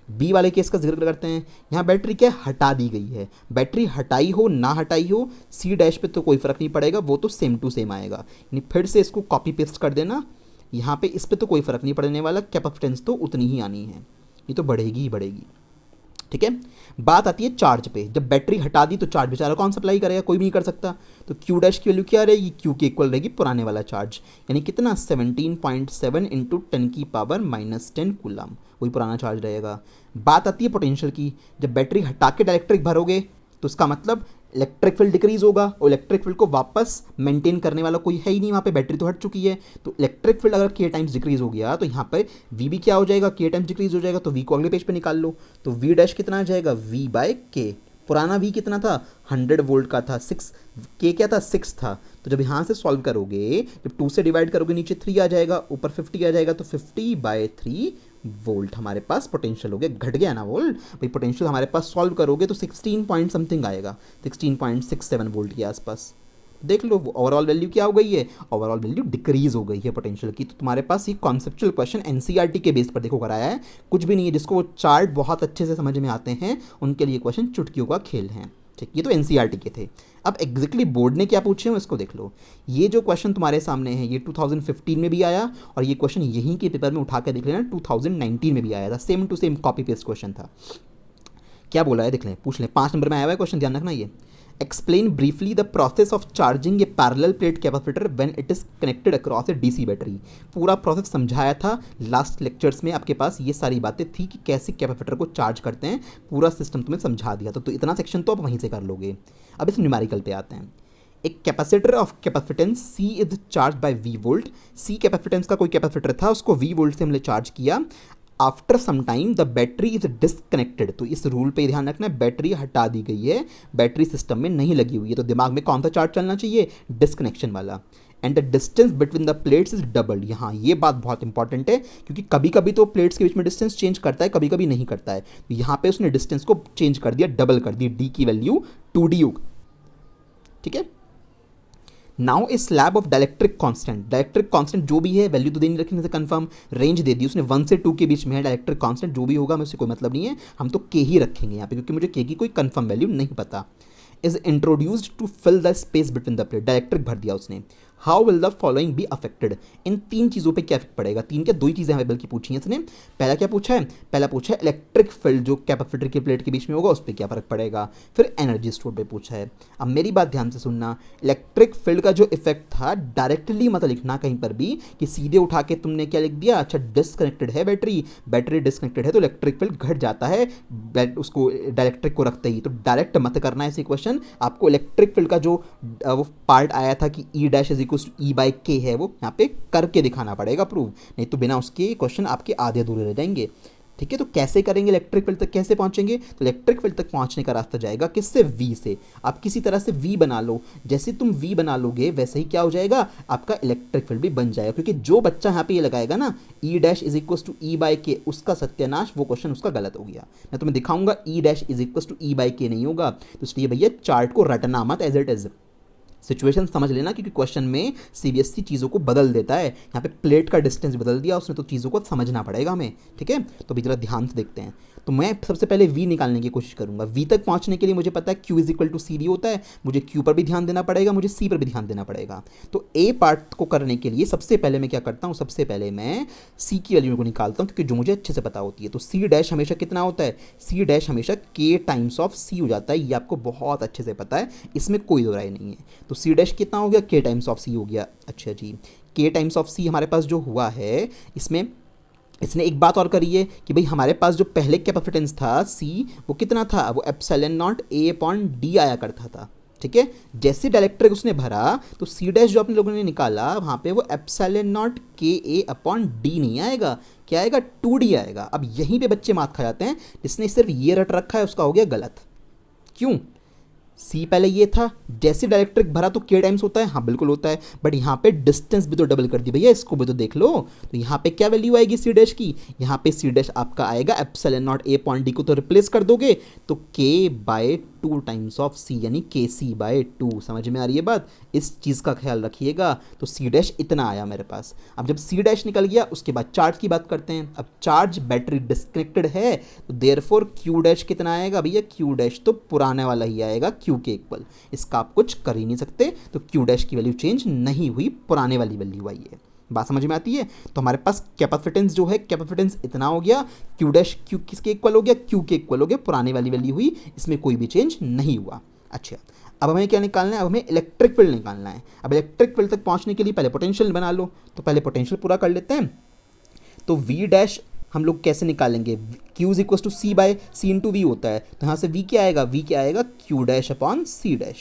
बी वाले केस का जिक्र करते हैं। यहाँ बैटरी क्या हटा दी गई है, बैटरी हटाई हो ना हटाई हो, सी डैश पे तो कोई फर्क नहीं पड़ेगा, वो तो सेम टू सेम आएगा। यानी फिर से इसको कॉपी पेस्ट कर देना, यहाँ पे इस पे तो कोई फर्क नहीं पड़ने वाला, कैपेसिटेंस तो उतनी ही आनी है, ये तो बढ़ेगी ही बढ़ेगी, ठीक है। बात आती है चार्ज पे। जब बैटरी हटा दी तो चार्ज बेचारा कौन सप्लाई करेगा, कोई भी नहीं कर सकता। तो क्यू डैश की वैल्यू क्या रहेगी, क्यू के इक्वल रहेगी पुराने वाला चार्ज, यानी कितना 17.7 इंटू 10 की पावर -10 कूलम, वही पुराना चार्ज रहेगा। बात आती है पोटेंशियल की। जब बैटरी हटा के डायरेक्ट्रिक भरोगे तो उसका मतलब इलेक्ट्रिक फील्ड डिक्रीज होगा, और इलेक्ट्रिक फील्ड को वापस मेंटेन करने वाला कोई है ही नहीं वहाँ पे, बैटरी तो हट चुकी है। तो इलेक्ट्रिक फील्ड अगर के टाइम्स डिक्रीज हो गया तो यहाँ पर वी भी क्या हो जाएगा, के टाइम्स डिक्रीज हो जाएगा। तो वी को अगले पेज पे निकाल लो, तो वी डैश कितना आ जाएगा, वी बाय के। पुराना वी कितना था, 100 वोल्ट का था, 6 के क्या था, 6 था। तो जब यहाँ से सॉल्व करोगे, जब 2 से डिवाइड करोगे नीचे 3 आ जाएगा, ऊपर 50 आ जाएगा, तो 50/3 वोल्ट हमारे पास पोटेंशियल हो गया। घट गया ना वोल्ट भाई, पोटेंशियल हमारे पास सॉल्व करोगे तो 16 पॉइंट समथिंग आएगा, 16.67 वोल्ट के आसपास। देख लो ओवरऑल वैल्यू क्या हो गई है, ओवरऑल वैल्यू डिक्रीज हो गई है पोटेंशियल की। तो तुम्हारे पास ये कॉन्सेप्चुअल क्वेश्चन एनसीईआरटी के बेस पर देखो कराया है, कुछ भी नहीं है। जिसको वो चार्ट बहुत अच्छे से समझ में आते हैं उनके लिए क्वेश्चन चुटकियों का खेल है, ठीक। ये तो एनसीईआरटी के थे। अब एग्जैक्टली बोर्ड ने क्या पूछे हैं इसको देख लो। ये जो क्वेश्चन तुम्हारे सामने है ये 2015 में भी आया, और ये क्वेश्चन यहीं के पेपर में उठा के देख लेना, 2019 में भी आया था, same to same copy paste question था। क्या बोला है देख लें, पूछ लें। 5 नंबर में आया हुआ है क्वेश्चन, ध्यान रखना। ये explain briefly the process of charging A parallel plate capacitor when it is connected across A DC battery. पूरा प्रोसेस समझाया था लास्ट लेक्चर्स में, आपके पास ये सारी बातें थी कि कैसे कैपेसिटर को चार्ज करते हैं, पूरा सिस्टम तुम्हें समझा दिया था। तो इतना सेक्शन तो आप वहीं से कर लोगे। अब इस न्यूमेरिकल पे आते हैं। एक capacitor of capacitance C is charge by V volt. C capacitance का कोई कैपेसिटर था, उसको वी वोल्ट से हमने चार्ज किया। After some time the battery is disconnected. तो इस रूल पे ध्यान रखना है, बैटरी हटा दी गई है, बैटरी सिस्टम में नहीं लगी हुई है। तो दिमाग में कौन सा चार्ज चलना चाहिए, डिसकनेक्शन वाला। And the distance between the plates is double. यहाँ ये बात बहुत इंपॉर्टेंट है, क्योंकि कभी कभी तो प्लेट्स के बीच में डिस्टेंस चेंज करता है, कभी कभी नहीं करता है। तो यहाँ पे उसने डिस्टेंस को चेंज कर दिया, डबल कर दी, डी की वैल्यू 2D, ठीक है। Now A slab of dielectric constant जो भी है वैल्यू तो देनी रखने से कंफर्म, रेंज दे दी उसने 1 से 2 के बीच में है, डाइलेक्ट्रिक कांस्टेंट जो भी होगा मुझसे कोई मतलब नहीं है, हम तो के ही रखेंगे यहाँ पे क्योंकि मुझे के की कोई कंफर्म वैल्यू नहीं पता। Is introduced to fill the space between the plate, dielectric भर दिया उसने। How will the following be affected, इन 3 चीज़ों पे क्या इफेक्ट पड़ेगा, 3 क्या 2 ही चीज़ें हमें बल्कि पूछी हैं इसने। पहला क्या पूछा है, पहला पूछा है इलेक्ट्रिक फील्ड जो कैपेसिटर की प्लेट के बीच में होगा उस पर क्या फर्क पड़ेगा, फिर एनर्जी स्टोर पे पूछा है। अब मेरी बात ध्यान से सुनना, इलेक्ट्रिक फील्ड का जो इफेक्ट था डायरेक्टली मत लिखना कहीं पर भी कि सीधे उठा के तुमने क्या लिख दिया, अच्छा डिस्कनेक्टेड है बैटरी डिस्कनेक्टेड है तो इलेक्ट्रिक फील्ड घट जाता है उसको डायरेक्ट्रिक को रखते ही, तो डायरेक्ट मत करना ऐसे क्वेश्चन। आपको इलेक्ट्रिक फील्ड का जो वो पार्ट आया था कि E dash is equal to E by K है वो यहाँ पे करके दिखाना पड़ेगा प्रूव, नहीं तो बिना उसके क्वेश्चन आपके आधे अधूरे रह जाएंगे। ठीक है, तो कैसे करेंगे, इलेक्ट्रिक फील्ड तक कैसे पहुंचेंगे, तो इलेक्ट्रिक फील्ड तक पहुंचने का रास्ता जाएगा किससे, वी से। आप किसी तरह से वी बना लो, जैसे तुम वी बना लोगे वैसे ही क्या हो जाएगा, आपका इलेक्ट्रिक फील्ड भी बन जाएगा। क्योंकि जो बच्चा यहाँ पे ये लगाएगा ना E dash is equal to E by K, उसका सत्यानाश, वो क्वेश्चन उसका गलत हो गया। मैं तुम्हें दिखाऊंगा E dash is equal to E by K नहीं होगा, तो इसलिए भैया चार्ट को रटना मत एज इट इज, सिचुएशन समझ लेना, क्योंकि क्वेश्चन में सीबीएसई चीज़ों को बदल देता है। यहाँ पे प्लेट का डिस्टेंस बदल दिया उसने, तो चीज़ों को समझना पड़ेगा हमें। ठीक है, तो अभी जरा ध्यान से देखते हैं। तो मैं सबसे पहले वी निकालने की कोशिश करूंगा। वी तक पहुंचने के लिए मुझे पता है Q is equal to C V होता है, मुझे क्यू पर भी ध्यान देना पड़ेगा, मुझे सी पर भी ध्यान देना पड़ेगा। तो ए पार्ट को करने के लिए सबसे पहले मैं क्या करता हूँ, सबसे पहले मैं सी की वैल्यू को निकालता हूँ, क्योंकि जो मुझे अच्छे से पता होती है। तो सी डैश हमेशा कितना होता है, सी डैश हमेशा के टाइम्स ऑफ सी हो जाता है, ये आपको बहुत अच्छे से पता है, इसमें कोई दो राय नहीं है। तो सी डैश कितना हो गया, के टाइम्स ऑफ सी हो गया। अच्छा जी, के टाइम्स ऑफ सी हमारे पास जो हुआ है, इसमें इसने एक बात और करी है कि भाई हमारे पास जो पहले कैपेसिटेंस था सी, वो कितना था, वो epsilon not a upon D आया करता था। ठीक है, जैसे डायलेक्ट्रिक उसने भरा तो सी डैश जो अपने लोगों ने निकाला वहाँ पे वो एप्सिलॉन नॉट के ए अपॉन डी नहीं आएगा, क्या आएगा, 2D आएगा। अब यहीं पे बच्चे मात खा जाते हैं, जिसने सिर्फ ये रट रखा है उसका हो गया गलत। क्यों, सी पहले ये था, जैसे डायलेक्ट्रिक भरा तो के टाइम्स होता है, हाँ बिल्कुल होता है, बट यहाँ पे डिस्टेंस भी तो डबल कर दी भैया, इसको भी तो देख लो। तो यहाँ पे क्या वैल्यू आएगी सी डैश की, यहाँ पे सी डैश आपका आएगा epsilon not a point D को तो रिप्लेस कर दोगे तो के बाय 2 टाइम्स ऑफ सी, यानी के सी बाय 2। समझ में आ रही है बात, इस चीज़ का ख्याल रखिएगा। तो सी डैश इतना आया मेरे पास। अब जब सी डैश निकल गया उसके बाद चार्ज की बात करते हैं। अब चार्ज बैटरी डिस्कनेक्टेड है तो देयरफॉर क्यू डैश कितना आएगा भैया, क्यू डैश तो पुराने वाला ही आएगा क्यू के इक्वल, इसका आप कुछ कर ही नहीं सकते। तो क्यू डैश की वैल्यू चेंज नहीं हुई, पुराने वाली वैल्यू आई है। बात समझ में आती है। तो हमारे पास कैपेसिटेंस जो है, कैपेसिटेंस इतना हो गया, क्यू डैश क्यू किसके इक्वल हो गया, क्यू के इक्वल हो गया, पुराने वाली वैल्यू हुई, इसमें कोई भी चेंज नहीं हुआ। अच्छा, अब हमें क्या निकालना है, अब हमें इलेक्ट्रिक फील्ड निकालना है। अब इलेक्ट्रिक फील्ड तक पहुंचने के लिए पहले पोटेंशियल बना लो, तो पहले पोटेंशियल पूरा कर लेते हैं। तो वी डैश हम लोग कैसे निकालेंगे, Q is equal to C by C into V होता है, तो यहाँ से वी क्या आएगा, वी क्या आएगा, Q dash upon C dash.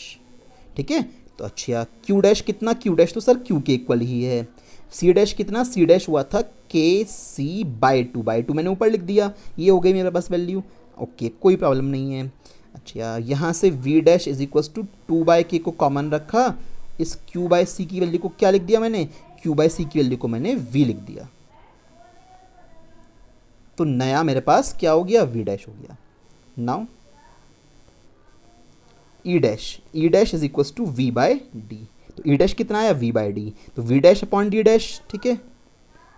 ठीक है, तो अच्छा क्यू डैश कितना, क्यू डैश तो सर क्यू के इक्वल ही है। सी डैश कितना, सी डैश हुआ था के सी बाय 2 मैंने ऊपर लिख दिया, ये हो गई मेरे पास वैल्यू। ओके, कोई प्रॉब्लम नहीं है। अच्छा, यहाँ से V dash is equal to 2/k को कॉमन रखा, इस क्यू बाय सी की वैल्यू को क्या लिख दिया मैंने, क्यू बाय सी की वैल्यू को मैंने वी लिख दिया। तो नया मेरे पास क्या हो गया, वी डैश हो गया। Now E dash is equal to V by D, तो ई डैश कितना आया, वी बाय डी, तो V dash upon D dash. ठीक है,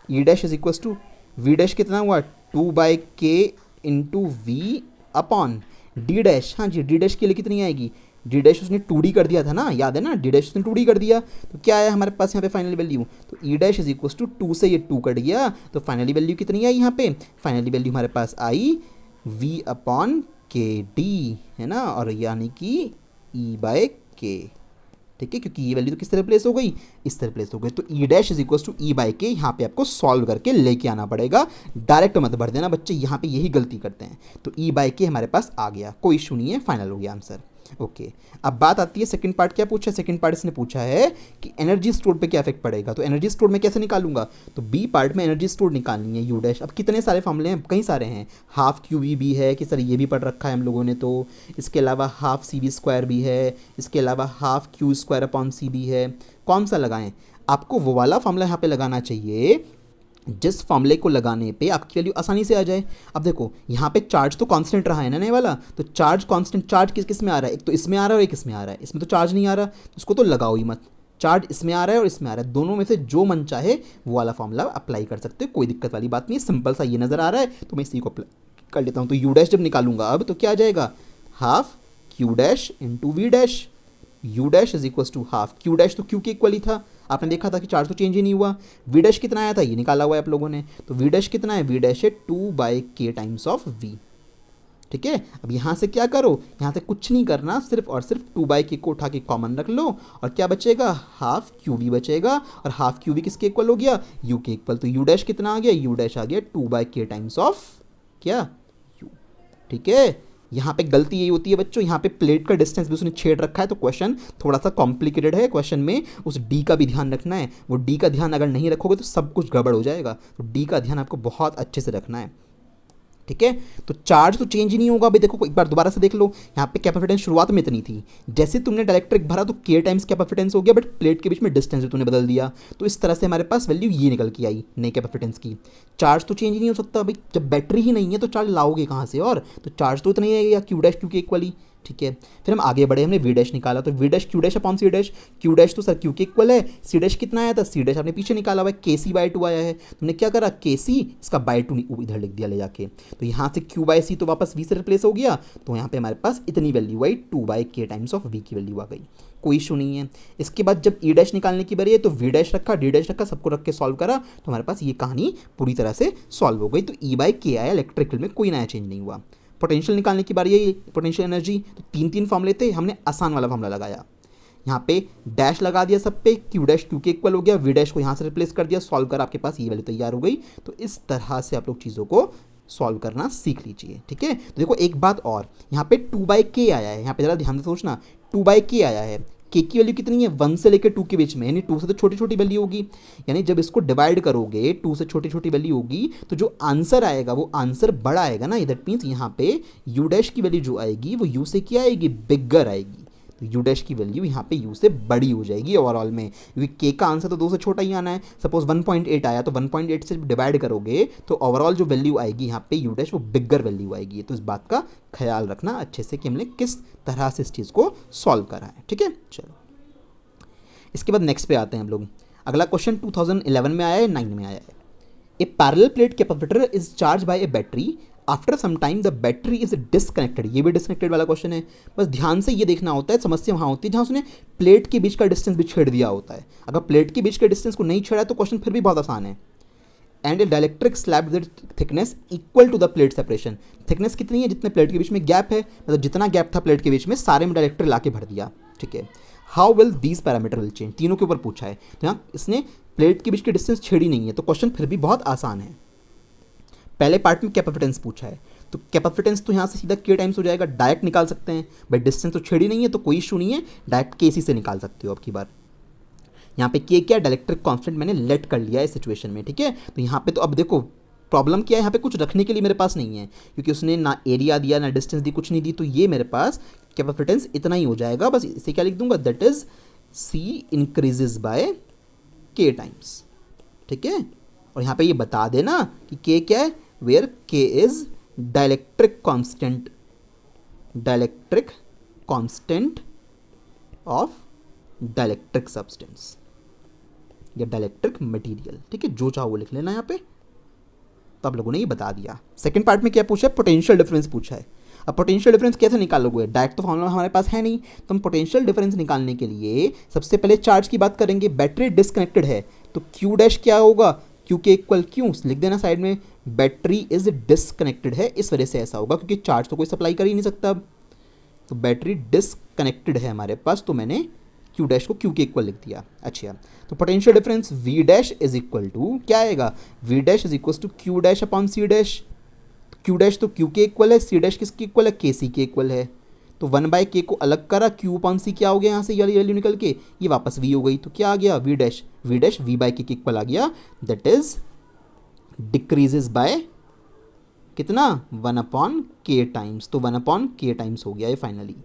E dash is equal to V dash कितना हुआ, 2/k into V upon D dash. हाँ जी, डी डैश के लिए कितनी आएगी, डी डैश उसने 2D कर दिया था ना, याद है ना, डी डैश उसने 2D कर दिया, तो क्या आया हमारे पास यहाँ पे फाइनल वैल्यू, तो E dash is equal to 2 से ये 2 कट गया, तो फाइनली वैल्यू कितनी आई यहाँ पे, फाइनली वैल्यू हमारे पास आई वी अपॉन के डी, है ना, और यानी कि ई बाय के। ठीक है, क्योंकि ये वैल्यू तो किस तरह प्लेस हो गई, इस तरह प्लेस हो गई। तो E dash is equal to E by K, यहाँ पे आपको सॉल्व करके लेके आना पड़ेगा, डायरेक्ट मत भर देना बच्चे, यहाँ पे यही गलती करते हैं। तो ई बाय के हमारे पास आ गया, कोई इशू नहीं है, फाइनल हो गया आंसर। ओके, अब बात आती है सेकंड पार्ट, क्या पूछा, सेकंड पार्ट इसने पूछा है कि एनर्जी स्टोर पे क्या इफेक्ट पड़ेगा। तो एनर्जी स्टोर में कैसे निकालूंगा, तो बी पार्ट में एनर्जी स्टोर निकालनी है, यू डैश। अब कितने सारे फॉर्मूले हैं, कई सारे हैं, हाफ क्यू वी भी है कि सर ये भी पढ़ रखा है हम लोगों ने, तो इसके अलावा हाफ सी वी स्क्वायर भी है, इसके अलावा हाफ क्यू स्क्वायर अपॉन सी भी है। कौन सा लगाएं, आपको वो वाला फॉर्मूला यहाँ पे लगाना चाहिए जिस फॉर्मूले को लगाने पे आपकी वैल्यू आसानी से आ जाए। अब देखो यहाँ पे चार्ज तो कांस्टेंट रहा है ना, नए वाला, तो चार्ज कांस्टेंट, चार्ज किस किस में आ रहा है, एक तो इसमें आ रहा है और एक इसमें आ रहा है, इसमें तो चार्ज नहीं आ रहा, तो उसको तो लगाओ ही मत। चार्ज इसमें आ रहा है और इसमें आ रहा है, दोनों में से जो मन चाहे वो वाला फॉर्मूला अप्लाई कर सकते हो, कोई दिक्कत वाली बात नहीं है। सिंपल सा ये नज़र आ रहा है तो मैं इसी को अप्लाई कर लेता हूँ। तो यू डैश जब निकालूंगा अब तो क्या आ जाएगा, half Q dash into V dash, U dash is equal to half Q dash, तो क्यू के इक्वल ही था, आपने देखा था कि चार्ज तो चेंज ही नहीं हुआ। वी डैश कितना आया था ये निकाला हुआ है आप लोगों ने, तो वी डैश कितना है, वी डैश है 2/k टाइम्स ऑफ वी। ठीक है, अब यहाँ से क्या करो, यहाँ से कुछ नहीं करना, सिर्फ और सिर्फ 2/k को उठा के कॉमन रख लो और क्या बचेगा, हाफ क्यू वी बचेगा, और हाफ क्यू वी किसके इक्वल हो गया, यू के इक्वल। तो यू डैश कितना आ गया, यू डैश आ गया 2/k टाइम्स ऑफ क्या, यू। ठीक है, यहाँ पे गलती यही होती है बच्चों, यहाँ पे प्लेट का डिस्टेंस भी उसने छेड़ रखा है, तो क्वेश्चन थोड़ा सा कॉम्प्लिकेटेड है। क्वेश्चन में उस डी का भी ध्यान रखना है, वो डी का ध्यान अगर नहीं रखोगे तो सब कुछ गड़बड़ हो जाएगा, तो डी का ध्यान आपको बहुत अच्छे से रखना है। ठीक है, तो चार्ज तो चेंज ही नहीं होगा। भाई देखो एक बार दोबारा से देख लो, यहाँ पे कैपेसिटेंस शुरुआत में इतनी थी, जैसे तुमने डायलेक्ट्रिक भरा तो के टाइम्स कैपेसिटेंस हो गया, बट प्लेट के बीच में डिस्टेंस भी तूने बदल दिया, तो इस तरह से हमारे पास वैल्यू ये निकल के आई नई कैपेसिटेंस की। चार्ज तो चेंज ही नहीं हो सकता भाई, जब बैटरी ही नहीं है तो चार्ज लाओगे कहाँ से, और तो चार्ज तो इतना ही है, या क्यू डैश क्यू के इक्वली। ठीक है, फिर हम आगे बढ़े, हमने वी डैश निकाला, तो V dash Q dash upon C dash, Q dash तो सर क्यू के इक्वल है, सी डैश कितना आया था, सी डैश आपने पीछे निकाला हुआ है, के सी बाई 2 आया है, तुमने क्या करा, के सी इसका बाई 2 इधर लिख दिया ले जाके, तो यहाँ से क्यू बाई सी तो वापस वी से रिप्लेस हो गया, तो यहाँ पे हमारे पास इतनी वैल्यू आई 2/k टाइम्स ऑफ वी की वैल्यू आ गई, कोई इशू नहीं है। इसके बाद जब ई डैश निकालने की बारी है तो वी डैश रखा, डी डैश रखा, सबको रख के सॉल्व करा, तो हमारे पास ये कहानी पूरी तरह से सॉल्व हो गई। तो E/K आया, इलेक्ट्रिकल में कोई नया चेंज नहीं हुआ। पोटेंशियल निकालने की बारी है, पोटेंशियल एनर्जी, तो 3 फॉर्मूले थे, हमने आसान वाला फॉर्मूला लगाया, यहाँ पे डैश लगा दिया सब पे, क्यू डैश क्यू के इक्वल हो गया, वी डैश को यहाँ से रिप्लेस कर दिया, सॉल्व कर आपके पास ये वैल्यू तैयार हो गई। तो इस तरह से आप लोग चीज़ों को सॉल्व करना सीख लीजिए। ठीक है, तो देखो एक बात और, यहाँ पे 2/k आया है, यहाँ पे जरा ध्यान से सोचना, 2/k आया है, के की वैल्यू कितनी है, 1 से लेकर 2 के बीच में, यानी 2 से तो छोटी छोटी वैल्यू होगी, यानी जब इसको डिवाइड करोगे 2 से छोटी छोटी वैल्यू होगी तो जो आंसर आएगा वो आंसर बड़ा आएगा ना, दैट मीन्स यहाँ पे यू डैश की वैल्यू जो आएगी वो यू से क्या आएगी, बिगर आएगी, तो यू डैश की वैल्यू यहाँ पे यू से बड़ी हो जाएगी ओवरऑल में, क्योंकि के का आंसर तो 2 से छोटा ही आना है। सपोज 1.8 आया तो 1.8 से डिवाइड करोगे तो ओवरऑल जो वैल्यू आएगी यहाँ पे यू डैश वो बिगर वैल्यू आएगी। तो इस बात का ख्याल रखना अच्छे से कि हमने किस तरह से इस चीज़ को सॉल्व करा है। ठीक है, चलो इसके बाद नेक्स्ट पे आते हैं हम लोग। अगला क्वेश्चन 2011 में आया है, 9 में आया है। A parallel plate capacitor is charge by a battery, after some time the battery is disconnected. ये भी डिसकनेक्टेड वाला क्वेश्चन है, बस ध्यान से ये देखना होता है, समस्या वहाँ होती है जहाँ उसने प्लेट के बीच का डिस्टेंस भी छेड़ दिया होता है। अगर प्लेट के बीच के डिस्टेंस को नहीं छेड़ा तो क्वेश्चन फिर भी बहुत आसान है। And a dielectric slab with thickness equal to the plate separation, thickness कितनी है, जितने प्लेट के बीच में गैप है, मतलब जितना गैप था प्लेट के बीच में सारे में डायलेक्ट्रिक ला के भर दिया। ठीक है, how will these parameter will change, तीनों के ऊपर पूछा है, तो यहाँ इसने प्लेट के बीच की डिस्टेंस छेड़ी नहीं है, तो क्वेश्चन फिर भी बहुत आसान है। पहले पार्ट में कैपेसिटेंस पूछा है, तो कैपेसिटेंस तो यहाँ से सीधा के टाइम्स हो जाएगा, डायरेक्ट निकाल सकते हैं, भाई डिस्टेंस तो छेड़ी नहीं है तो कोई इशू नहीं है, डायरेक्ट के सी से निकाल सकते हो अब की बार। यहाँ पे के क्या, डायलेक्ट्रिक कांस्टेंट मैंने लेट कर लिया है इस सिचुएशन में। ठीक है, तो यहाँ पे तो अब देखो प्रॉब्लम क्या है, यहाँ पे कुछ रखने के लिए मेरे पास नहीं है, क्योंकि उसने ना एरिया दिया ना डिस्टेंस दी, कुछ नहीं दी, तो ये मेरे पास कैपेसिटेंस इतना ही हो जाएगा, बस इसे क्या लिख दूंगा, that is C increases by K times. ठीक है, और यहाँ पे ये बता देना कि के क्या है, वेयर के is dielectric constant, dielectric constant of dielectric substance या डायलेक्ट्रिक मटेरियल। ठीक है, जो चाहो वो लिख लेना यहाँ पे, तो आप लोगों ने ये बता दिया। सेकंड पार्ट में क्या पूछा है, पोटेंशियल डिफरेंस पूछा है। अब पोटेंशियल डिफरेंस कैसे निकालोगे, डायरेक्ट तो फॉर्मूला हमारे पास है नहीं, तो हम पोटेंशियल डिफरेंस निकालने के लिए सबसे पहले चार्ज की बात करेंगे। बैटरी डिसकनेक्टेड है तो क्यू डैश क्या होगा, क्यू के इक्वल क्यू लिख देना साइड में, बैटरी इज डिसकनेक्टेड है, इस वजह से ऐसा होगा क्योंकि चार्ज तो कोई सप्लाई कर ही नहीं सकता। तो बैटरी डिसकनेक्टेड है हमारे पास, तो मैंने क्यू डैश को क्यू के इक्वल लिख दिया। अच्छा, तो potential difference V dash is equal to क्या आएगा, V dash is equal to Q dash upon C dash. Q dash तो क्यू के इक्वल है, सी डैश किसके इक्वल है, के सी के इक्वल है, तो 1/k को अलग करा, क्यू अपॉन सी क्या हो गया, यहाँ से ये वैल्यू निकल के ये वापस v हो गई, तो क्या आ गया, वी डैश v/k के इक्वल आ गया, दैट इज डिक्रीजेज बाय कितना, 1/k टाइम्स, तो 1/k टाइम्स हो गया ये फाइनली,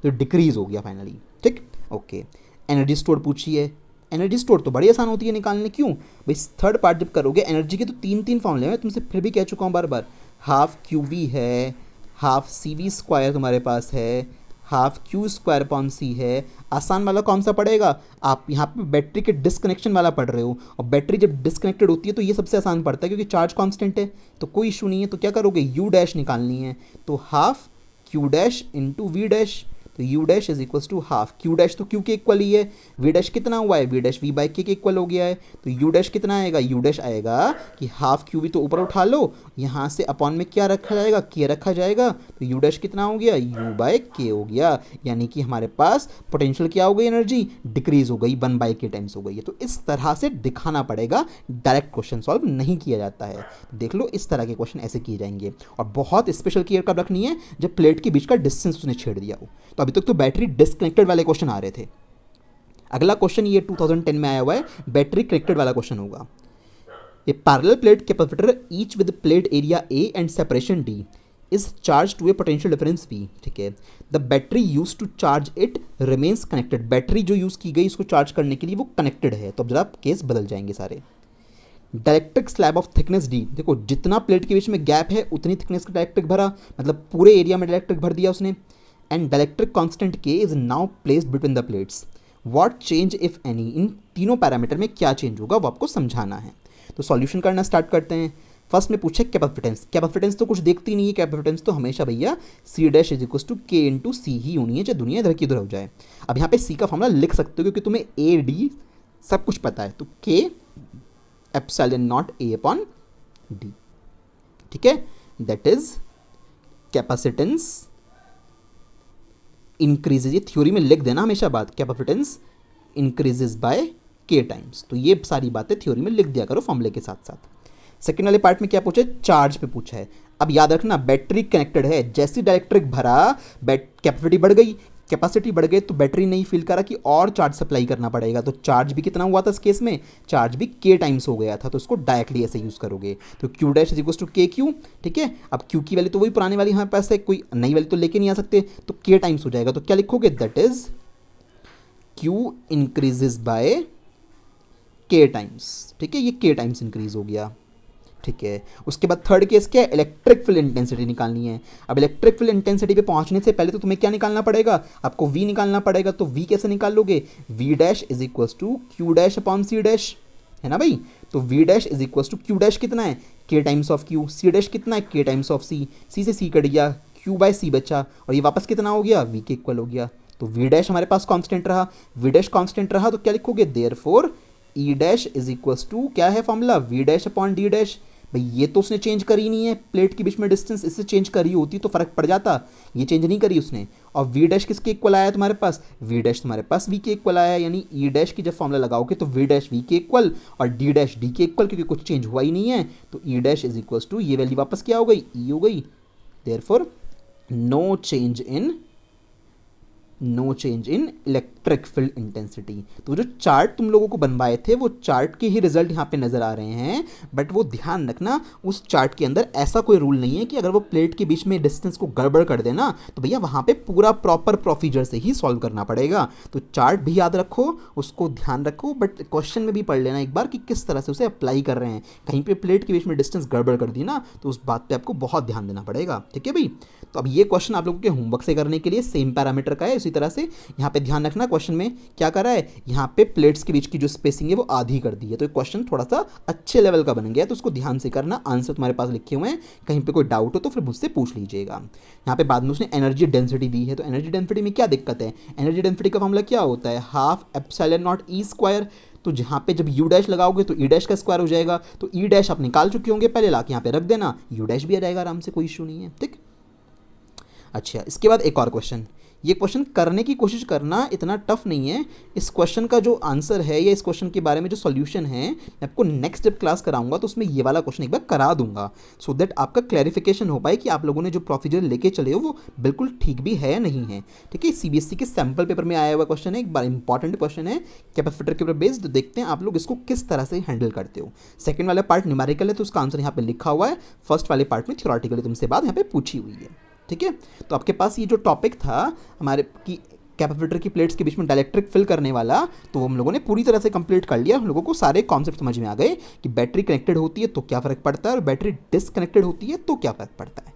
तो डिक्रीज हो गया फाइनली। ठीक, ओके। एनर्जी स्टोर पूछी है, एनर्जी स्टोर तो बड़ी आसान होती है निकालने, क्यों भाई, थर्ड पार्ट जब करोगे एनर्जी के तो 3 फॉर्मूले हैं, मैं तुमसे फिर भी कह चुका हूँ बार बार, हाफ क्यू वी है, हाफ सी वी स्क्वायर तुम्हारे पास है, हाफ क्यू स्क्वायर अपॉन सी है। आसान वाला कौन सा पड़ेगा? आप यहाँ पे बैटरी के डिस्कनेक्शन वाला पढ़ रहे हो, और बैटरी जब डिस्कनेक्टेड होती है तो ये सबसे आसान पड़ता है क्योंकि चार्ज कांस्टेंट है, तो कोई इशू नहीं है। तो क्या करोगे, यू डैश निकालनी है, तो half Q dash into V dash, तो U dash is equals to half Q dash, तो क्यू के इक्वल ही है, वी डैश कितना हुआ है, V dash V by K equal हो गया है। तो यू डैश कितना आएगा, यू डैश आएगा कि हाफ क्यू वी तो ऊपर उठा लो, यहाँ से अपॉन में क्या रखा जाएगा, के रखा जाएगा, तो यू डैश कितना हो गया, यू बाई के हो गया। यानी कि हमारे पास पोटेंशियल क्या हो गई, एनर्जी डिक्रीज हो गई, 1/k टाइम्स हो गई है। तो इस तरह से दिखाना पड़ेगा, डायरेक्ट क्वेश्चन सॉल्व नहीं किया जाता है। देख लो इस तरह के क्वेश्चन ऐसे किए जाएंगे, और बहुत स्पेशल केयर कब रखनी है, जब प्लेट के बीच का डिस्टेंस उसने छेड़ दिया हो। तो अभी तक तो बैटरी डिस्कनेक्टेड वाले क्वेश्चन आ रहे थे। अगला क्वेश्चन ये 2010 में आया हुआ है, बैटरी कनेक्टेड वाला क्वेश्चन होगा। A parallel plate capacitor each with plate area A and separation D is charge to a potential difference V. ठीक है, the battery use to charge it remains connected. Battery जो use की गई इसको charge करने के लिए वो कनेक्टेड है। तो अब जरा केस बदल जाएंगे सारे। Dielectric slab of thickness D, देखो जितना प्लेट के बीच में गैप है उतनी थिकनेस का डायलेक्ट्रिक भरा, मतलब पूरे एरिया में डायलेक्ट्रिक भर दिया उसने। And dielectric constant K is now placed between the plates. What change if any, इन तीनों पैरामीटर में क्या चेंज होगा वो आपको समझाना है। तो सॉल्यूशन करना स्टार्ट करते हैं। फर्स्ट में पूछे कैपेसिटेंस। कैपेसिटेंस तो कुछ देखती नहीं है, कैपेसिटेंस तो हमेशा भैया C dash is equal to K into C ही होनी है, चाहे दुनिया इधर की उधर हो जाए। अब यहाँ पे सी का फॉर्मूला लिख सकते हो क्योंकि तुम्हें ए डी सब कुछ पता है, तो के epsilon not a upon D. ठीक है, दैट इज कैपेसिटेंस इंक्रीजेज, ये थ्योरी में लिख देना हमेशा बात, capacitance increases by K times. तो ये सारी बातें थ्योरी में लिख दिया करो फॉर्मूले के साथ साथ। सेकेंड वाले पार्ट में क्या पूछा है, चार्ज पे पूछा है। अब याद रखना बैटरी कनेक्टेड है, जैसी डायलेक्ट्रिक भरा कैपेसिटी बढ़ गई, कैपेसिटी बढ़ गई तो बैटरी नहीं फील करा कि और चार्ज सप्लाई करना पड़ेगा, तो चार्ज भी कितना हुआ था इस केस में, चार्ज भी के टाइम्स हो गया था। तो इसको डायरेक्टली ऐसे यूज करोगे, तो Q dash is equal to K Q. ठीक है, अब क्यू की वैल्यू तो वही पुरानी वाली हमारे पास है, कोई नई वैल्यू तो लेके नहीं आ सकते, तो के टाइम्स हो जाएगा। तो क्या लिखोगे, that is Q increases by K times. ठीक है, ये के टाइम्स इंक्रीज हो गया। ठीक है, उसके बाद थर्ड केस क्या है, इलेक्ट्रिक फील्ड इंटेंसिटी निकालनी है। अब इलेक्ट्रिक फील्ड इंटेंसिटी पे पहुंचने से पहले तो तुम्हें क्या निकालना पड़ेगा, आपको वी निकालना पड़ेगा। तो वी कैसे निकाल लोगे, V dash is equal to Q dash upon C dash, है ना भाई। तो V dash is equal to Q dash कितना है, K times of Q, C dash कितना है, K times of C, C से सी कट गया, क्यू बाय सी बचा, और ये वापस कितना हो गया, वी के इक्वल हो गया। तो वी डैश हमारे पास कांस्टेंट रहा, वी डैश कांस्टेंट रहा, तो क्या लिखोगे, therefore E dash is equal to क्या है formula, V dash upon D dash. भाई ये तो उसने चेंज करी नहीं है, प्लेट के बीच में डिस्टेंस, इससे चेंज करी होती तो फर्क पड़ जाता, ये चेंज नहीं करी उसने। और वी डैश किसके इक्वल आया तुम्हारे पास, वी डैश तुम्हारे पास वी के इक्वल आया, यानी ई डैश की जब फॉर्मूला लगाओगे तो वी डैश वी के इक्वल और डी डैश डी के इक्वल, क्योंकि कुछ चेंज हुआ ही नहीं है। तो E dash is equal to ये वैल्यू वापस क्या हो गई, ई हो गई। Therefore no change in electric field intensity. तो जो चार्ट तुम लोगों को बनवाए थे वो चार्ट के ही रिजल्ट यहाँ पे नजर आ रहे हैं, बट वो ध्यान रखना उस चार्ट के अंदर ऐसा कोई रूल नहीं है कि अगर वो प्लेट के बीच में डिस्टेंस को गड़बड़ कर देना तो भैया वहाँ पे पूरा प्रॉपर प्रोसीजर से ही सॉल्व करना पड़ेगा। तो चार्ट भी याद रखो, उसको ध्यान रखो, बट क्वेश्चन में भी पढ़ लेना एक बार कि किस तरह से उसे अप्लाई कर रहे हैं। कहीं पे प्लेट के बीच में डिस्टेंस गड़बड़ कर दी ना तो उस बात पे आपको बहुत ध्यान देना पड़ेगा। ठीक है भाई, तो अब ये क्वेश्चन आप लोगों के होमवर्क से करने के लिए सेम पैरामीटर का है। इसी तरह से यहाँ पे ध्यान रखना, क्वेश्चन में क्या करा है, यहाँ पे प्लेट्स के बीच की जो स्पेसिंग है वो आधी कर दी है। तो ये क्वेश्चन थोड़ा सा अच्छे लेवल का बन गया, तो उसको ध्यान से करना। आंसर तुम्हारे पास लिखे हुए हैं, कहीं पे कोई डाउट हो तो फिर मुझसे पूछ लीजिएगा। यहाँ पे बाद में उसने एनर्जी डेंसिटी दी है, तो एनर्जी डेंसिटी में क्या दिक्कत है, एनर्जी डेंसिटी का फॉर्मूला क्या होता है, half epsilon not E square. तो जहाँ पे जब यू डैश लगाओगे तो ई डैश का स्क्वायर हो जाएगा, तो ई डैश आप निकाल चुके होंगे पहले, लाके यहाँ पे रख देना, यू डैश भी आ जाएगा आराम से, कोई इशू नहीं है। ठीक, अच्छा इसके बाद एक और क्वेश्चन, ये क्वेश्चन करने की कोशिश करना, इतना टफ नहीं है। इस क्वेश्चन का जो आंसर है या इस क्वेश्चन के बारे में जो सॉल्यूशन है मैं आपको नेक्स्ट जब क्लास कराऊंगा तो उसमें ये वाला क्वेश्चन एक बार करा दूंगा, सो दैट आपका क्लैरिफिकेशन हो पाए कि आप लोगों ने जो प्रोसीजर लेके चले हो वो बिल्कुल ठीक भी है या नहीं है। ठीक है, सीबीएसई के सैम्पल पेपर में आया हुआ क्वेश्चन है, एक बार इंपॉर्टेंट क्वेश्चन है कैपेसिटर के ऊपर बेस्ड। देखते हैं आप लोग इसको किस तरह से हैंडल करते हो। सेकंड वाला पार्ट न्यूमेरिकल है तो उसका आंसर यहाँ पे लिखा हुआ है, फर्स्ट वाले पार्ट में थ्योरेटिकली तुमसे बात यहाँ पे पूछी हुई है। ठीक है, तो आपके पास ये जो टॉपिक था हमारे की कैपेसिटर की प्लेट्स के बीच में डायलेक्ट्रिक फिल करने वाला, तो हम लोगों ने पूरी तरह से कंप्लीट कर लिया। हम लोगों को सारे कॉन्सेप्ट समझ में आ गए कि बैटरी कनेक्टेड होती है तो क्या फ़र्क पड़ता है और बैटरी डिसकनेक्टेड होती है तो क्या फ़र्क पड़ता है।